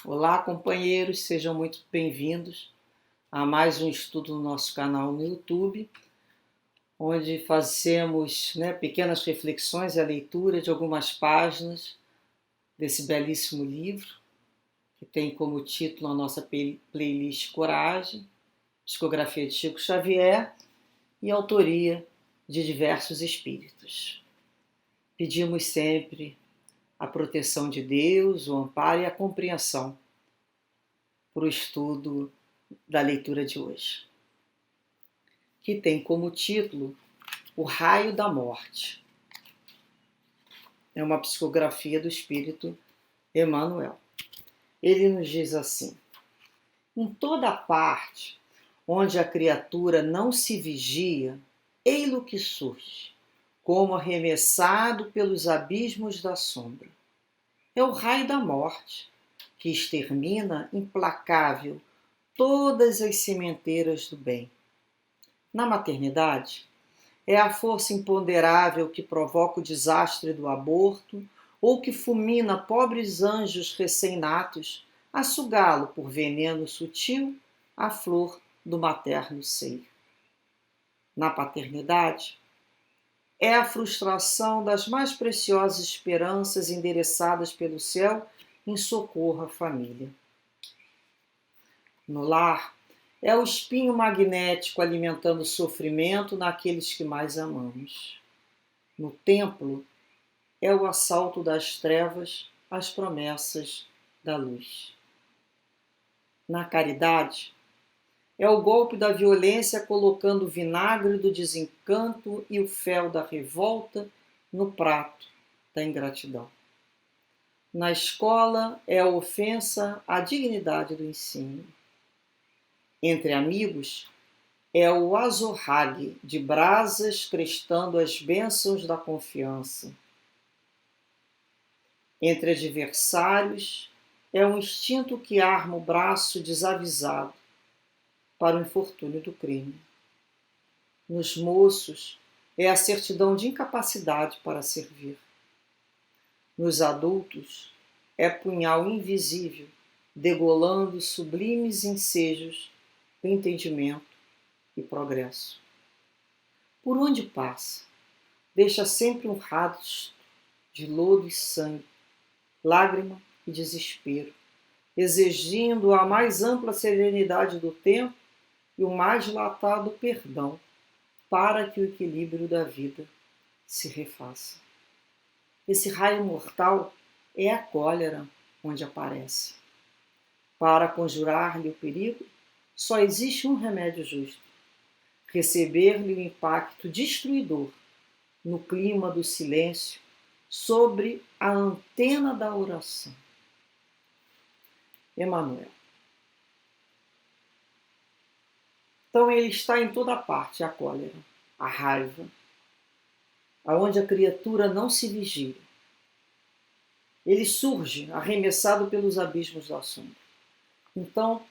Olá, companheiros, sejam muito bem-vindos a mais um estudo no nosso canal no YouTube, onde fazemos pequenas reflexões e a leitura de algumas páginas desse belíssimo livro, que tem como título a nossa playlist Coragem, psicografia de Chico Xavier e autoria de diversos espíritos. Pedimos sempre a proteção de Deus, o amparo e a compreensão para o estudo da leitura de hoje, que tem como título O Raio da Morte. É uma psicografia do espírito Emmanuel. Ele nos diz assim: em toda parte onde a criatura não se vigia, ei-lo que surge, como arremessado pelos abismos da sombra. É o raio da morte, que extermina implacável todas as sementeiras do bem. Na maternidade, é a força imponderável que provoca o desastre do aborto ou que fulmina pobres anjos recém-natos a sugá-lo por veneno sutil a flor do materno seio. Na paternidade, é a frustração das mais preciosas esperanças endereçadas pelo céu em socorro à família. No lar, é o espinho magnético alimentando o sofrimento naqueles que mais amamos. No templo, é o assalto das trevas às promessas da luz. Na caridade, é o golpe da violência colocando o vinagre do desencanto e o fel da revolta no prato da ingratidão. Na escola, é a ofensa à dignidade do ensino. Entre amigos, é o azorrague de brasas crestando as bênçãos da confiança. Entre adversários, é um instinto que arma o braço desavisado para o infortúnio do crime. Nos moços, é a certidão de incapacidade para servir. Nos adultos, é punhal invisível, degolando sublimes ensejos do entendimento e progresso. Por onde passa, deixa sempre um rastro de lodo e sangue, lágrima e desespero, exigindo a mais ampla serenidade do tempo e o mais dilatado perdão para que o equilíbrio da vida se refaça. Esse raio mortal é a cólera onde aparece. Para conjurar-lhe o perigo, só existe um remédio justo: receber-lhe o impacto destruidor no clima do silêncio sobre a antena da oração. Emmanuel. Então ele está em toda parte, a cólera, a raiva, aonde a criatura não se vigia. Ele surge arremessado pelos abismos da sombra. Então,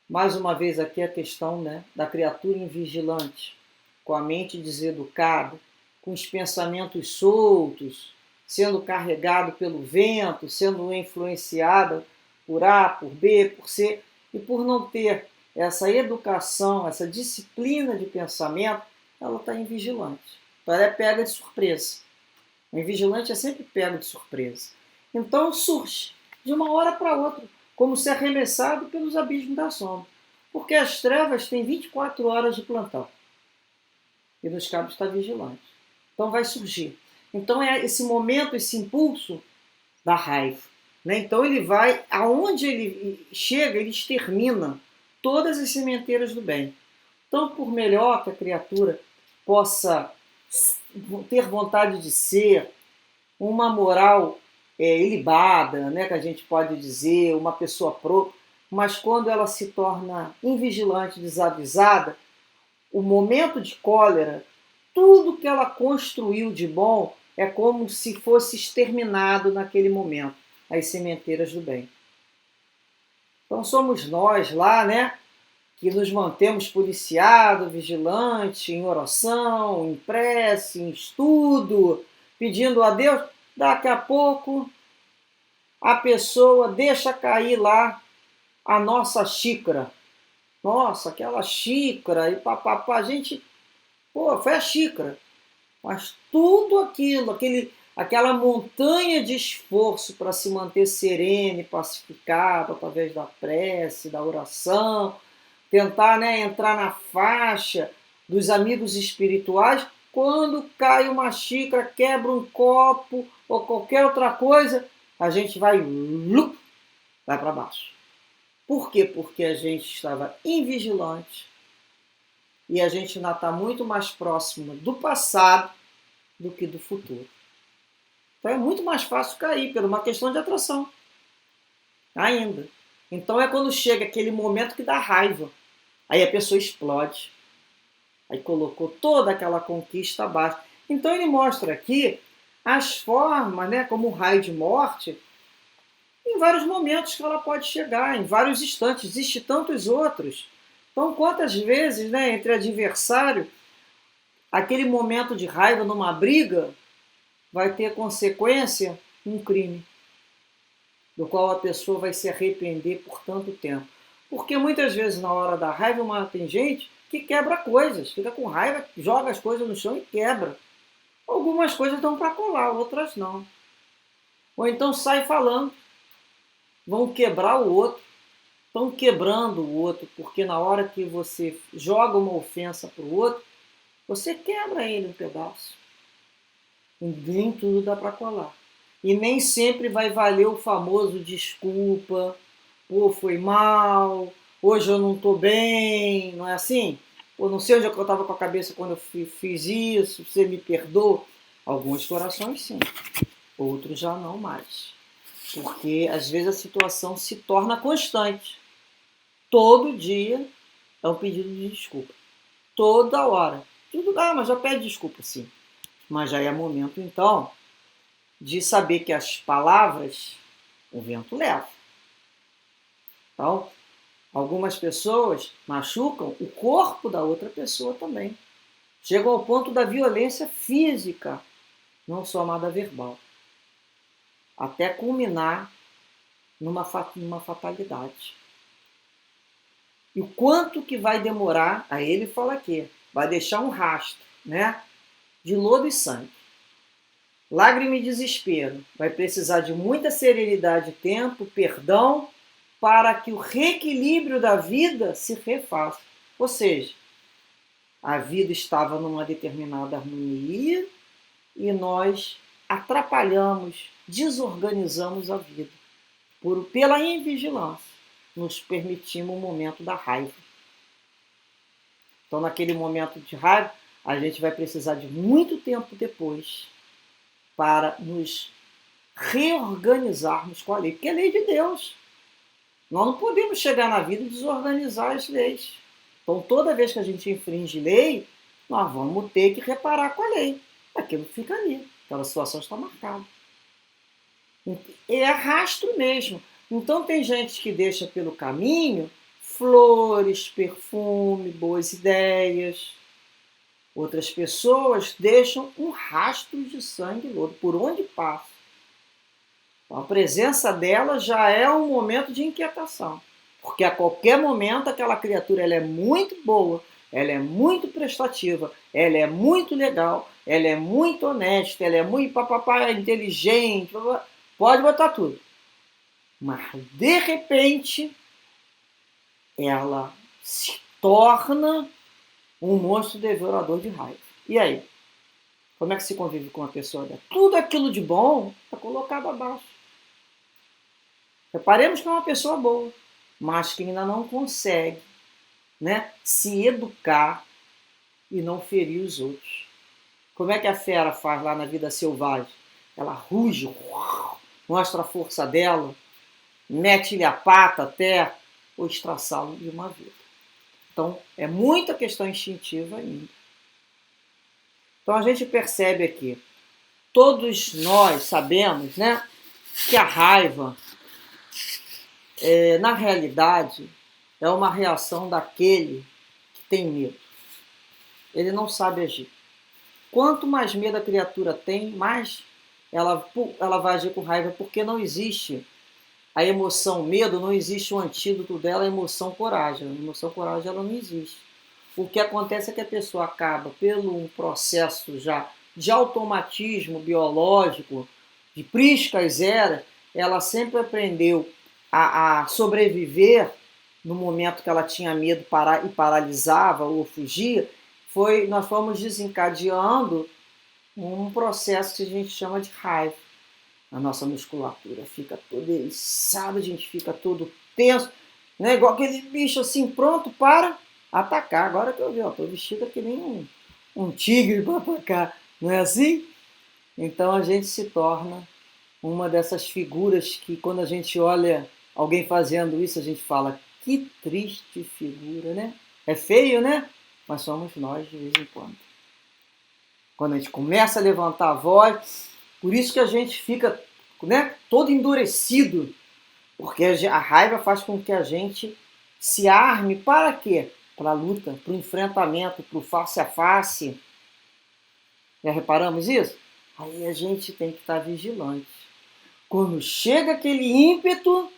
mais uma vez aqui a questão da criatura invigilante, com a mente deseducada, com os pensamentos soltos, sendo carregado pelo vento, sendo influenciada por A, por B, por C, e por não ter essa educação, essa disciplina de pensamento, ela está invigilante. Então ela é pega de surpresa. O invigilante é sempre pego de surpresa. Então surge, de uma hora para outra, como se arremessado pelos abismos da sombra. Porque as trevas têm 24 horas de plantão. E nos cabe estar vigilante. Então vai surgir. Então é esse momento, esse impulso da raiva. Então ele vai, aonde ele chega, ele extermina todas as sementeiras do bem. Então, por melhor que a criatura possa ter vontade de ser, uma moral ilibada, que a gente pode dizer, uma pessoa própria, mas quando ela se torna invigilante, desavisada, o momento de cólera, tudo que ela construiu de bom é como se fosse exterminado naquele momento, as sementeiras do bem. Então somos nós lá, que nos mantemos policiados, vigilantes, em oração, em prece, em estudo, pedindo a Deus. Daqui a pouco a pessoa deixa cair lá a nossa xícara. Nossa, aquela xícara e papapá, a gente, pô, foi a xícara. Mas tudo aquilo, aquela montanha de esforço para se manter sereno e pacificado através da prece, da oração, tentar, né, entrar na faixa dos amigos espirituais, quando cai uma xícara, quebra um copo ou qualquer outra coisa, a gente vai para baixo. Por quê? Porque a gente estava invigilante e a gente ainda está muito mais próximo do passado do que do futuro. Então é muito mais fácil cair, por uma questão de atração. Ainda. Então é quando chega aquele momento que dá raiva. Aí a pessoa explode. Aí colocou toda aquela conquista abaixo. Então ele mostra aqui as formas, né, como um raio de morte, em vários momentos que ela pode chegar, em vários instantes. Existem tantos outros. Então quantas vezes, né, entre adversário, aquele momento de raiva numa briga vai ter consequência um crime, do qual a pessoa vai se arrepender por tanto tempo. Porque muitas vezes na hora da raiva tem gente que quebra coisas, fica com raiva, joga as coisas no chão e quebra. Algumas coisas dão para colar, outras não. Ou então sai falando, vão quebrar o outro, estão quebrando o outro, porque na hora que você joga uma ofensa para o outro, você quebra ele em pedaços. E nem tudo dá para colar. E nem sempre vai valer o famoso desculpa, pô, foi mal, hoje eu não estou bem, não é assim? Pô, não sei onde é que eu estava com a cabeça quando eu fiz isso, você me perdoa. Alguns corações sim, outros já não mais. Porque às vezes a situação se torna constante. Todo dia é um pedido de desculpa. Toda hora. Tudo, mas já pede desculpa, sim. Mas já é momento, então, de saber que as palavras o vento leva. Então, algumas pessoas machucam o corpo da outra pessoa também. Chegam ao ponto da violência física, não só amada verbal. Até culminar numa fatalidade. E o quanto que vai demorar, aí ele fala aqui, vai deixar um rastro, né, de lodo e sangue. Lágrima e desespero. Vai precisar de muita serenidade, tempo, perdão, para que o reequilíbrio da vida se refaça. Ou seja, a vida estava numa determinada harmonia e nós atrapalhamos, desorganizamos a vida. Pela invigilância, nos permitimos o momento da raiva. Então, naquele momento de raiva, a gente vai precisar de muito tempo depois para nos reorganizarmos com a lei, porque é lei de Deus. Nós não podemos chegar na vida e desorganizar as leis. Então, toda vez que a gente infringe lei, nós vamos ter que reparar com a lei. Aquilo fica ali, aquela situação está marcada. É rastro mesmo. Então, tem gente que deixa pelo caminho flores, perfume, boas ideias. Outras pessoas deixam um rastro de sangue lodo por onde passa. Então, a presença dela já é um momento de inquietação. Porque a qualquer momento aquela criatura ela é muito boa, ela é muito prestativa, ela é muito legal, ela é muito honesta, ela é muito papapá, inteligente, pode botar tudo. Mas, de repente, ela se torna um monstro devorador de raiva. E aí? Como é que se convive com uma pessoa dessa? Tudo aquilo de bom está colocado abaixo. Reparemos que é uma pessoa boa, mas que ainda não consegue, né, se educar e não ferir os outros. Como é que a fera faz lá na vida selvagem? Ela ruge, mostra a força dela, mete-lhe a pata até o estraçá-lo de uma vida. Então, é muita questão instintiva ainda. Então, a gente percebe aqui, todos nós sabemos, né, que a raiva, na realidade, é uma reação daquele que tem medo. Ele não sabe agir. Quanto mais medo a criatura tem, mais ela vai agir com raiva porque não existe a emoção medo, não existe o antídoto dela, a emoção coragem. A emoção coragem ela não existe. O que acontece é que a pessoa acaba, pelo um processo já de automatismo biológico, de priscas eras, ela sempre aprendeu a sobreviver no momento que ela tinha medo e paralisava ou fugia, nós fomos desencadeando um processo que a gente chama de raiva. A nossa musculatura fica toda eriçada, a gente fica todo tenso, né? Igual aquele bicho assim, pronto para atacar. Agora que eu vi, estou vestida que nem um tigre para atacar, não é assim? Então a gente se torna uma dessas figuras que quando a gente olha alguém fazendo isso, a gente fala, que triste figura, né? É feio, né? Mas somos nós de vez em quando. Quando a gente começa a levantar a voz, por isso que a gente fica, né, todo endurecido, porque a raiva faz com que a gente se arme para quê? Para a luta, para o enfrentamento, para o face a face. Já reparamos isso? Aí a gente tem que estar vigilante. Quando chega aquele ímpeto, o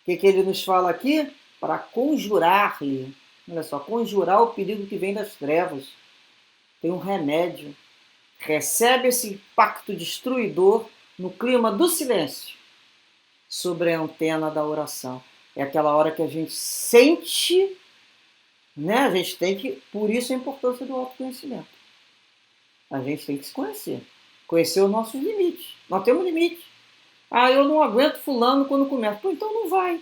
que ele nos fala aqui? Para conjurar-lhe. Olha só, conjurar o perigo que vem das trevas. Tem um remédio. Recebe esse impacto destruidor no clima do silêncio sobre a antena da oração. É aquela hora que a gente sente, né? A gente tem que, por isso a importância do autoconhecimento. A gente tem que se conhecer. Conhecer os nossos limites. Nós temos limite. Ah, eu não aguento fulano quando começa. Pô, então não vai.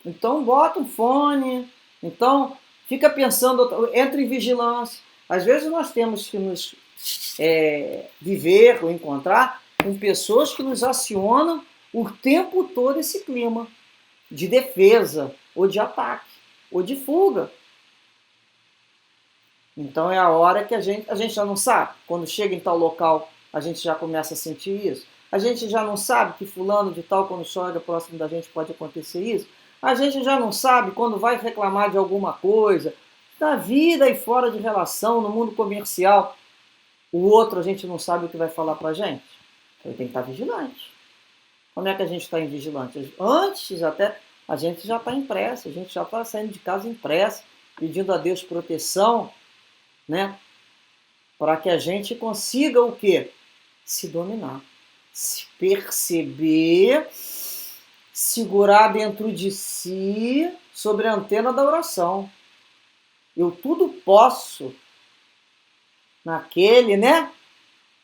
Então bota um fone. Então fica pensando, entra em vigilância. Às vezes nós temos que nos viver ou encontrar com pessoas que nos acionam o tempo todo esse clima de defesa, ou de ataque, ou de fuga. Então é a hora que a gente já não sabe. Quando chega em tal local, a gente já começa a sentir isso. A gente já não sabe que fulano de tal, quando chega próximo da gente, pode acontecer isso. A gente já não sabe quando vai reclamar de alguma coisa, na vida e fora de relação, no mundo comercial. O outro a gente não sabe o que vai falar pra gente. Ele tem que estar vigilante. Como é que a gente está em vigilante? Antes até, a gente já está em pressa, a gente já está saindo de casa em pressa, pedindo a Deus proteção, né? Para que a gente consiga o quê? Se dominar. Se perceber, segurar dentro de si sobre a antena da oração. Eu tudo posso naquele, né?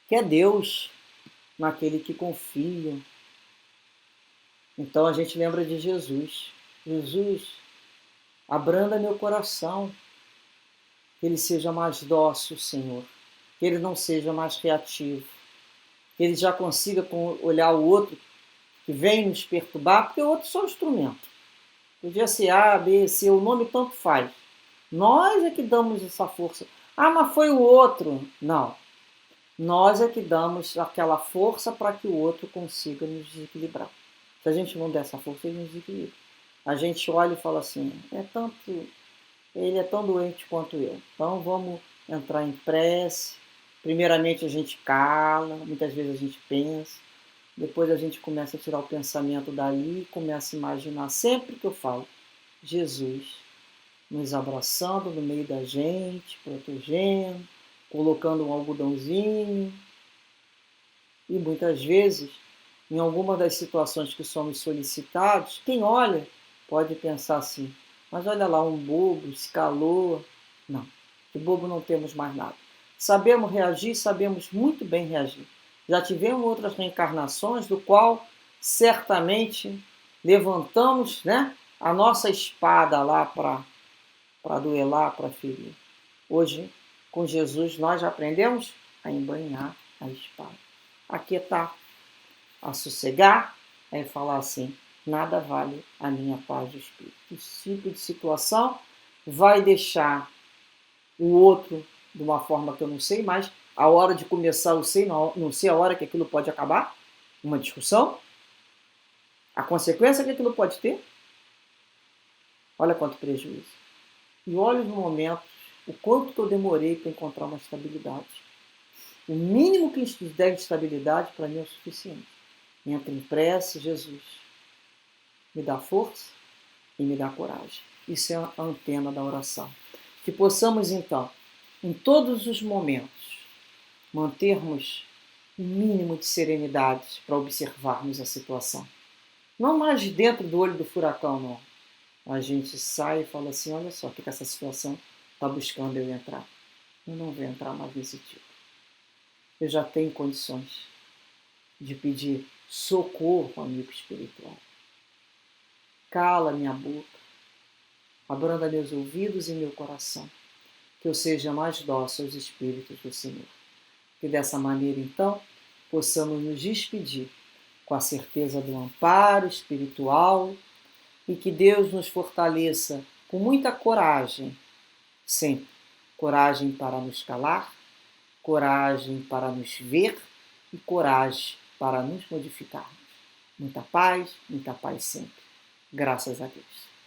Que é Deus, naquele que confia. Então a gente lembra de Jesus. Jesus, abranda meu coração, que ele seja mais dócil, Senhor, que ele não seja mais reativo, que ele já consiga olhar o outro que vem nos perturbar, porque o outro é só um instrumento. Podia ser A, B, C, o nome tanto faz. Nós é que damos essa força. Ah, mas foi o outro. Não. Nós é que damos aquela força para que o outro consiga nos desequilibrar. Se a gente não der essa força, ele nos desequilibra. A gente olha e fala assim, ele é tão doente quanto eu. Então vamos entrar em prece. Primeiramente a gente cala, muitas vezes a gente pensa. Depois a gente começa a tirar o pensamento dali, começa a imaginar sempre que eu falo Jesus nos abraçando no meio da gente, protegendo, colocando um algodãozinho. E muitas vezes, em alguma das situações que somos solicitados, quem olha pode pensar assim, mas olha lá, um bobo, escalou. Não, de bobo não temos mais nada. Sabemos reagir, sabemos muito bem reagir. Já tivemos outras reencarnações do qual certamente levantamos, né, a nossa espada lá para duelar, para ferir. Hoje, com Jesus, nós já aprendemos a embanhar a espada. Aquietar, a sossegar, é falar assim, nada vale a minha paz de espírito. Esse tipo de situação vai deixar o outro de uma forma que eu não sei mais. A hora de começar eu sei, não sei a hora que aquilo pode acabar, uma discussão, a consequência que aquilo pode ter. Olha quanto prejuízo. E olha os momentos, o quanto que eu demorei para encontrar uma estabilidade. O mínimo que der de estabilidade para mim é o suficiente. Entra em prece, Jesus. Me dá força e me dá coragem. Isso é a antena da oração. Que possamos, então, em todos os momentos, mantermos um mínimo de serenidade para observarmos a situação. Não mais dentro do olho do furacão, não. A gente sai e fala assim, olha só, o que essa situação está buscando eu entrar. Eu não vou entrar mais nesse tipo. Eu já tenho condições de pedir socorro ao amigo espiritual. Cala minha boca, abranda meus ouvidos e meu coração, que eu seja mais dócil aos Espíritos do Senhor. Que dessa maneira, então, possamos nos despedir com a certeza do amparo espiritual e que Deus nos fortaleça com muita coragem, sempre. Coragem para nos calar, coragem para nos ver e coragem para nos modificarmos. Muita paz sempre. Graças a Deus.